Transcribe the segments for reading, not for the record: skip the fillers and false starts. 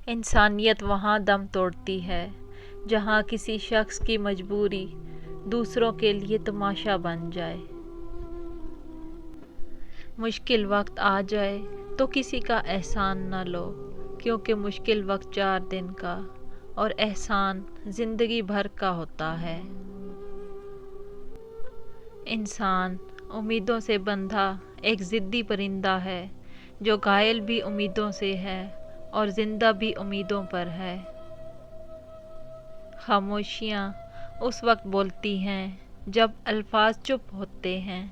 انسانیت وہاں دم توڑتی ہے جہاں کسی شخص کی مجبوری دوسروں کے لیے تماشا بن جائے۔ مشکل وقت آ جائے تو کسی کا احسان نہ لو، کیونکہ مشکل وقت 4 دن کا اور احسان زندگی بھر کا ہوتا ہے۔ انسان امیدوں سے بندھا ایک ضدی پرندہ ہے جو گھائل بھی امیدوں سے ہے اور زندہ بھی امیدوں پر ہے۔ خاموشیاں اس وقت بولتی ہیں جب الفاظ چپ ہوتے ہیں۔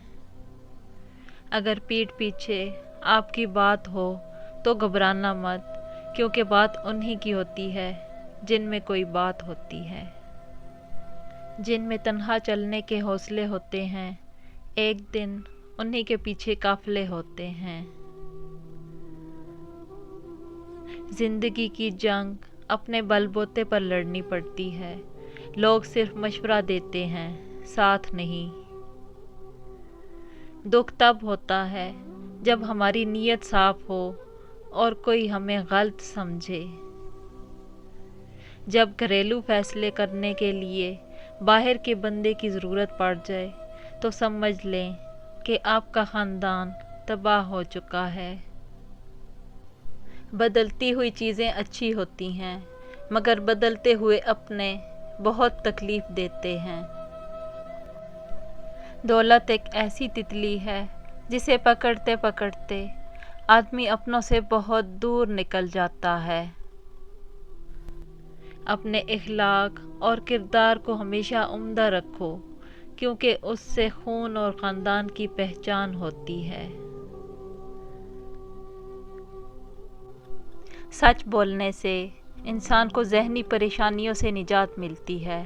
اگر پیٹھ پیچھے آپ کی بات ہو تو گھبرانا مت، کیونکہ بات انہی کی ہوتی ہے جن میں کوئی بات ہوتی ہے، جن میں تنہا چلنے کے حوصلے ہوتے ہیں۔ ایک دن انہی کے پیچھے قافلے ہوتے ہیں۔ زندگی کی جنگ اپنے بل بوتے پر لڑنی پڑتی ہے۔ لوگ صرف مشورہ دیتے ہیں، ساتھ نہیں۔ دکھ تب ہوتا ہے جب ہماری نیت صاف ہو اور کوئی ہمیں غلط سمجھے۔ جب گھریلو فیصلے کرنے کے لیے باہر کے بندے کی ضرورت پڑ جائے تو سمجھ لیں کہ آپ کا خاندان تباہ ہو چکا ہے۔ بدلتی ہوئی چیزیں اچھی ہوتی ہیں، مگر بدلتے ہوئے اپنے بہت تکلیف دیتے ہیں۔ دولت ایک ایسی تتلی ہے جسے پکڑتے پکڑتے آدمی اپنوں سے بہت دور نکل جاتا ہے۔ اپنے اخلاق اور کردار کو ہمیشہ عمدہ رکھو، کیونکہ اس سے خون اور خاندان کی پہچان ہوتی ہے۔ سچ بولنے سے انسان کو ذہنی پریشانیوں سے نجات ملتی ہے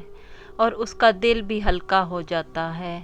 اور اس کا دل بھی ہلکا ہو جاتا ہے۔